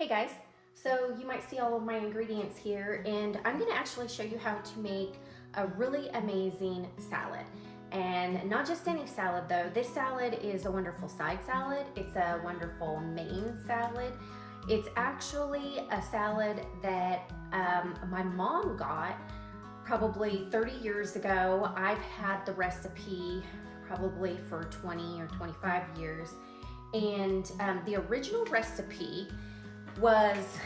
Hey guys, so you might see all of my ingredients here, and I'm going to actually show you how to make a really amazing salad. And not just any salad though. This salad is a wonderful side salad. It's a wonderful main salad. It's actually a salad that my mom got probably 30 years ago. I've had the recipe probably for 20 or 25 years. And the original recipe was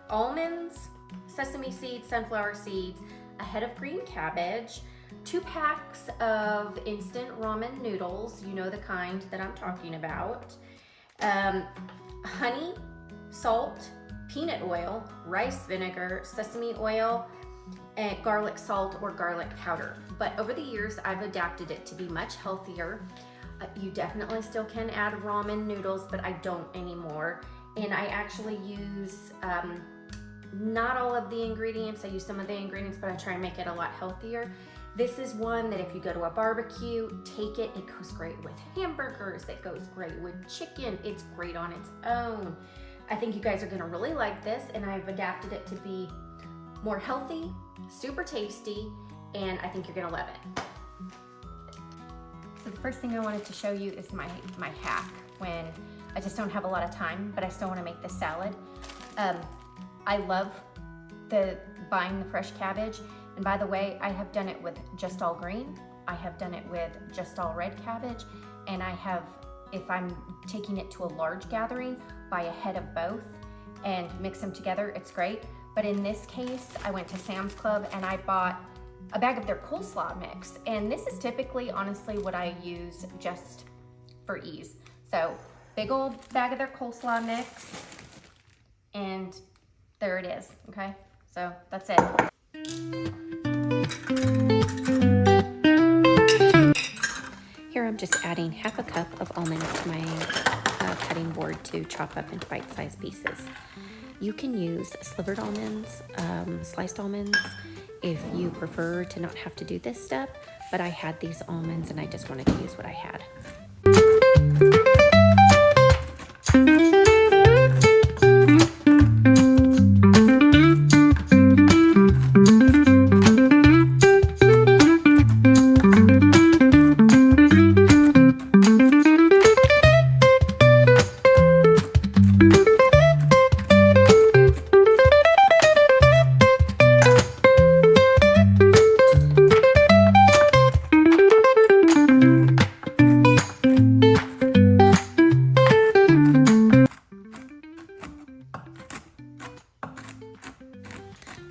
almonds, sesame seeds, sunflower seeds, a head of green cabbage, 2 packs of instant ramen noodles, you know the kind that I'm talking about, honey, salt, peanut oil, rice vinegar, sesame oil, and garlic salt or garlic powder. But over the years, I've adapted it to be much healthier. You definitely still can add ramen noodles, but I don't anymore. And I actually use not all of the ingredients. I use some of the ingredients, but I try and make it a lot healthier. This is one that if you go to a barbecue, take it. It goes great with hamburgers. It goes great with chicken. It's great on its own. I think you guys are gonna really like this, and I've adapted it to be more healthy, super tasty, and I think you're gonna love it. So the first thing I wanted to show you is my hack when I just don't have a lot of time, but I still want to make this salad. I love buying the fresh cabbage. And by the way, I have done it with just all green. I have done it with just all red cabbage. And I have, if I'm taking it to a large gathering, buy a head of both and mix them together. It's great. But in this case, I went to Sam's Club and I bought a bag of their coleslaw mix. And this is typically, honestly, what I use just for ease. So big old bag of their coleslaw mix, and there it is, okay? So that's it. Here I'm just adding half a cup of almonds to my cutting board to chop up into bite-sized pieces. You can use slivered almonds, sliced almonds, if you prefer to not have to do this step, but I had these almonds and I just wanted to use what I had.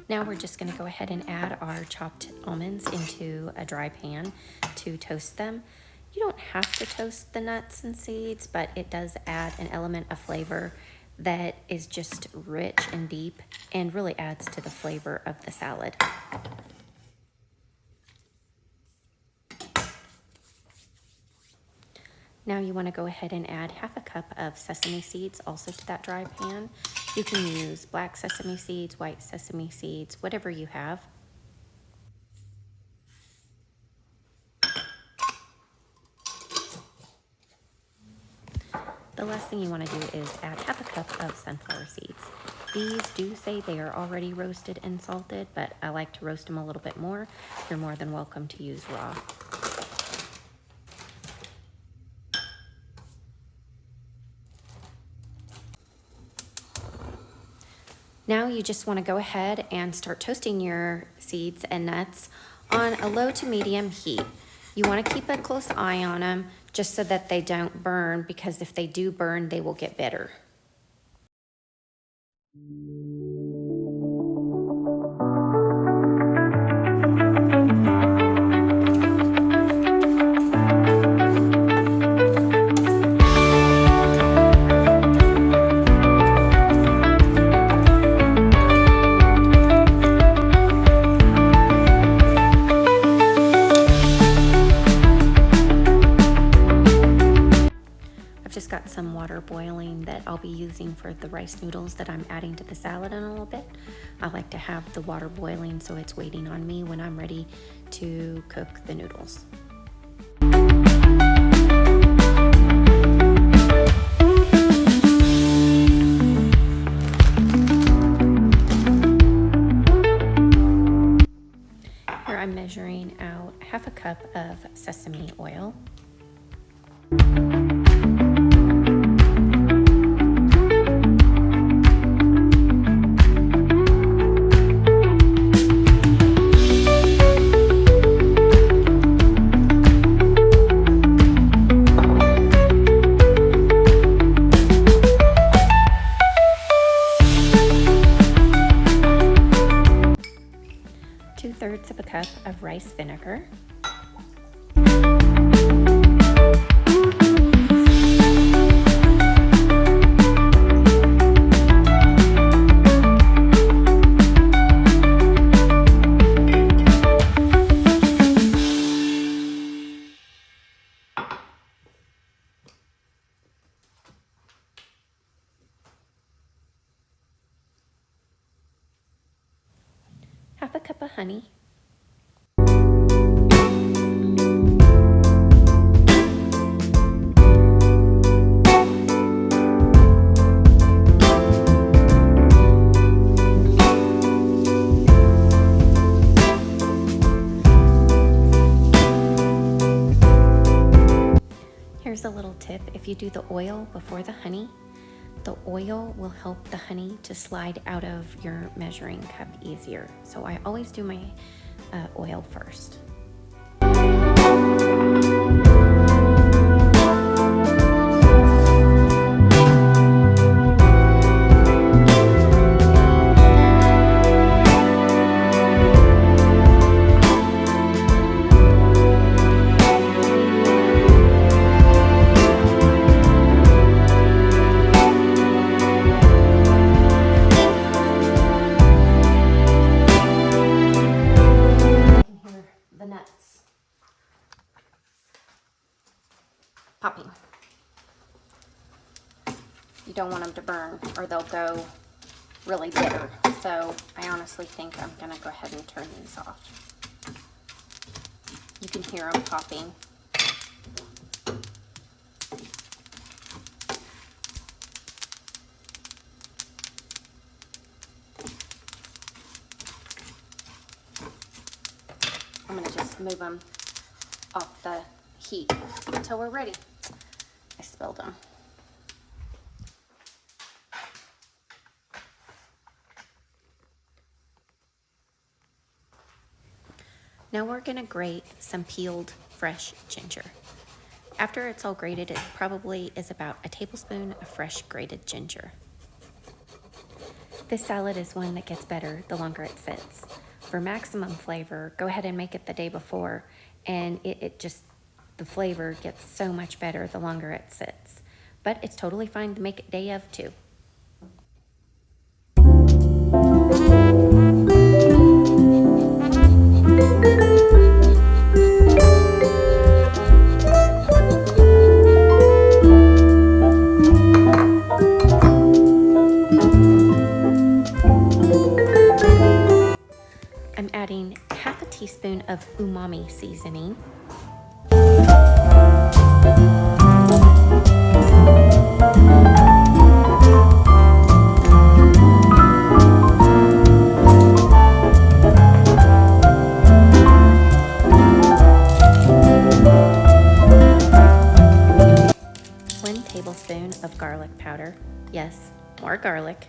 Now we're just going to go ahead and add our chopped almonds into a dry pan to toast them. You don't have to toast the nuts and seeds, but it does add an element of flavor that is just rich and deep and really adds to the flavor of the salad. Now you want to go ahead and add half a cup of sesame seeds also to that dry pan. You can use black sesame seeds, white sesame seeds, whatever you have. The last thing you want to do is add half a cup of sunflower seeds. These do say they are already roasted and salted, but I like to roast them a little bit more. You're more than welcome to use raw. Now you just want to go ahead and start toasting your seeds and nuts on a low to medium heat. You want to keep a close eye on them just so that they don't burn, because if they do burn, they will get bitter. Just got some water boiling that I'll be using for the rice noodles that I'm adding to the salad in a little bit. I like to have the water boiling so it's waiting on me when I'm ready to cook the noodles. cup of sesame oil. Two-thirds of a cup of rice vinegar. Half a cup of honey. Here's a little tip: if you do the oil before the honey, the oil will help the honey to slide out of your measuring cup easier. So I always do my oil first. Popping. You don't want them to burn or they'll go really bitter. So I honestly think I'm gonna go ahead and turn these off. You can hear them popping. I'm gonna just move them off the heat until we're ready. I spilled them. Now we're gonna grate some peeled fresh ginger. After it's all grated, it probably is about a tablespoon of fresh grated ginger. This salad is one that gets better the longer it sits. For maximum flavor, go ahead and make it the day before, and the flavor gets so much better the longer it sits. But it's totally fine to make it day of too. I'm adding half a teaspoon of umami seasoning. One tablespoon of garlic powder. Yes, more garlic.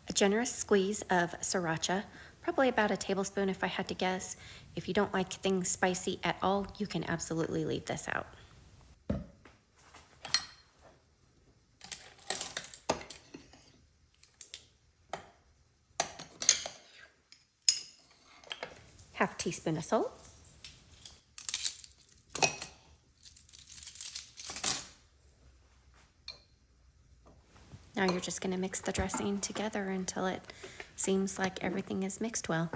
A generous squeeze of sriracha, probably about a tablespoon if I had to guess. If you don't like things spicy at all, you can absolutely leave this out. Half a teaspoon of salt. Now you're just going to mix the dressing together until it seems like everything is mixed well.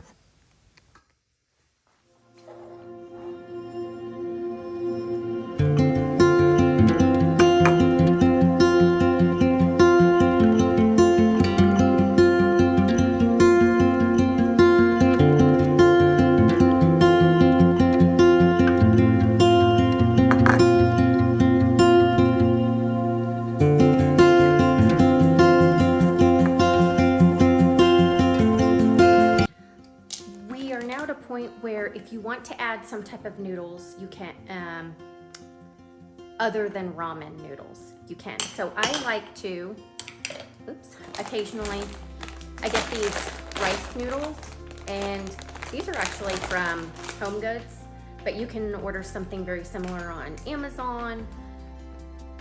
at a point where if you want to add some type of noodles, you can, other than ramen noodles, you can. So I like to, occasionally I get these rice noodles, and these are actually from Home Goods, but you can order something very similar on Amazon,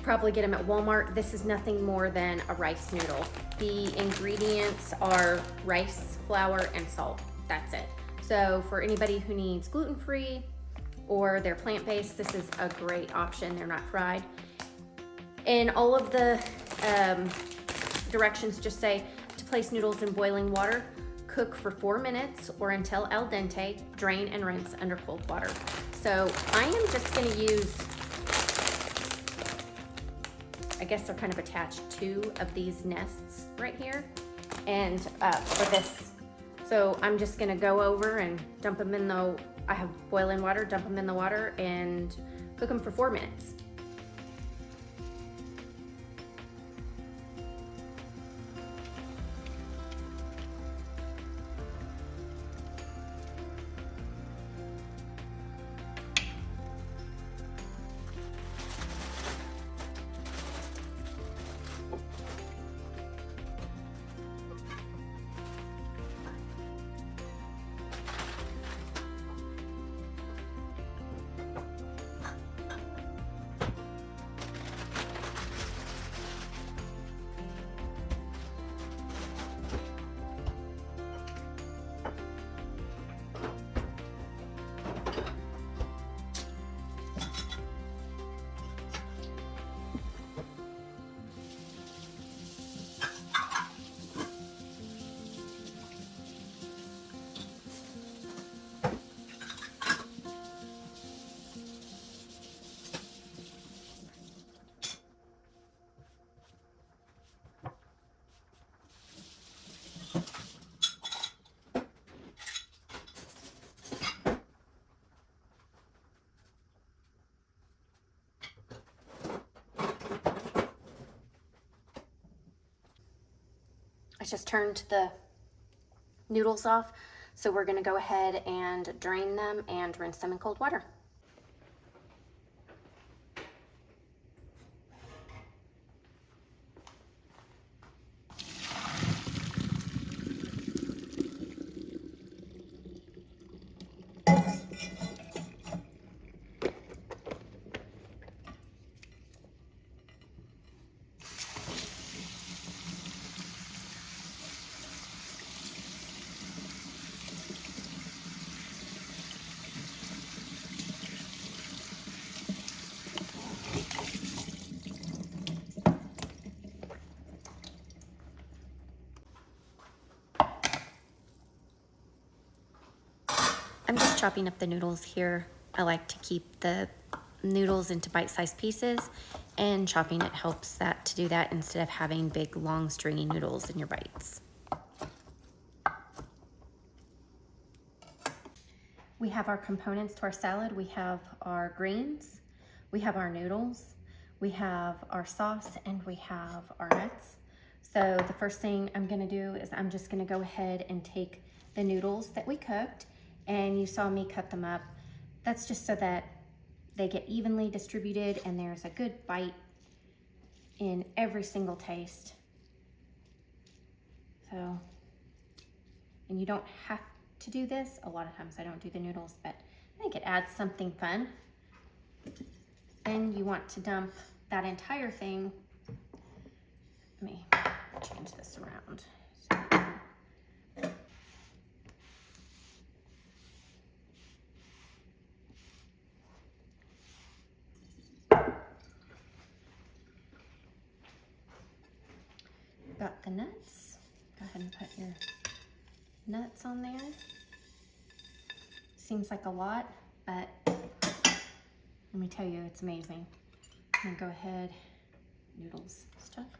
probably get them at Walmart. This is nothing more than a rice noodle. The ingredients are rice, flour, and salt. That's it. So for anybody who needs gluten-free or they're plant-based, this is a great option. They're not fried. And all of the directions just say to place noodles in boiling water, cook for 4 minutes or until al dente, drain and rinse under cold water. So I am just gonna use, I guess they're kind of attached, 2 of these nests right here. And for this, so I'm just gonna go over and dump them in the, I have boiling water, dump them in the water and cook them for 4 minutes. I just turned the noodles off, so we're gonna go ahead and drain them and rinse them in cold water. I'm just chopping up the noodles here. I like to keep the noodles into bite-sized pieces, and chopping it helps that to do that instead of having big, long, stringy noodles in your bites. We have our components to our salad. We have our greens, we have our noodles, we have our sauce, and we have our nuts. So the first thing I'm gonna do is I'm just gonna go ahead and take the noodles that we cooked, and you saw me cut them up. That's just so that they get evenly distributed and there's a good bite in every single taste. So, and you don't have to do this. A lot of times I don't do the noodles, but I think it adds something fun. And you want to dump that entire thing. Let me change this around. Got the nuts. Go ahead and put your nuts on there. Seems like a lot, but let me tell you, it's amazing. I'm gonna go ahead, noodles stuck.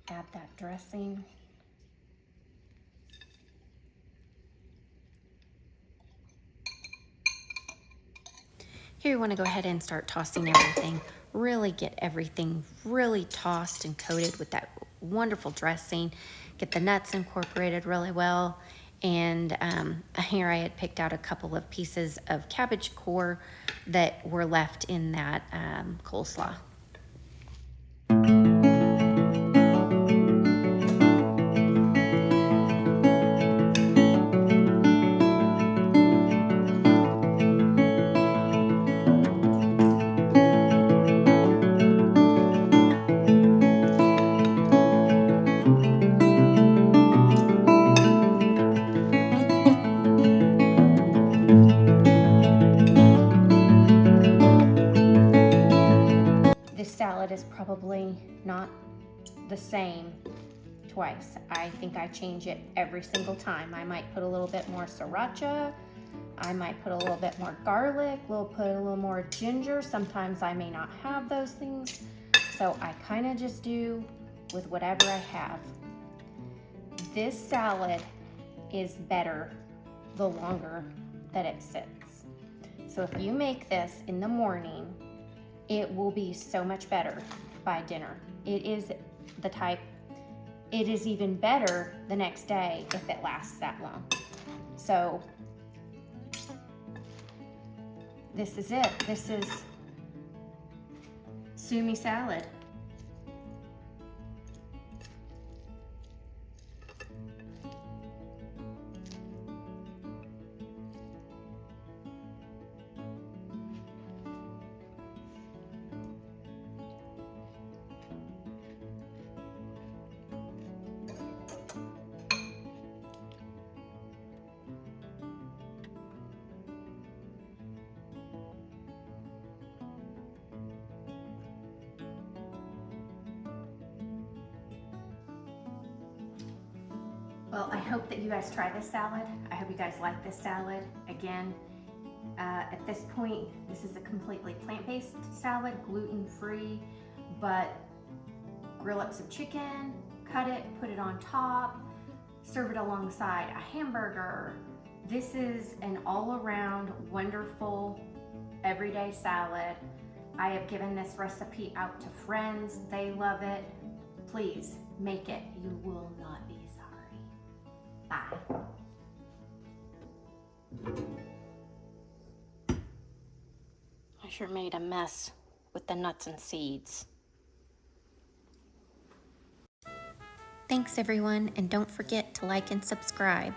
Add that dressing. Here you want to go ahead and start tossing everything. Really get everything really tossed and coated with that wonderful dressing. get the nuts incorporated really well. And here I had picked out a couple of pieces of cabbage core that were left in that coleslaw. This salad is probably not the same twice. I think I change it every single time. I might put a little bit more sriracha. I might put a little bit more garlic. We'll put a little more ginger. Sometimes I may not have those things. So I kind of just do with whatever I have. This salad is better the longer that it sits. So if you make this in the morning, it will be so much better by dinner. It is the type, it is even better the next day if it lasts that long. So this is it. This is Sumi Salad. Well, I hope that you guys try this salad. I hope you guys like this salad. Again, at this point, this is a completely plant-based salad, gluten-free, but grill up some chicken, cut it, put it on top, serve it alongside a hamburger. This is an all-around wonderful everyday salad. I have given this recipe out to friends. They love it. Please make it. You will not be sorry. Bye. I sure made a mess with the nuts and seeds. Thanks everyone, and don't forget to like and subscribe.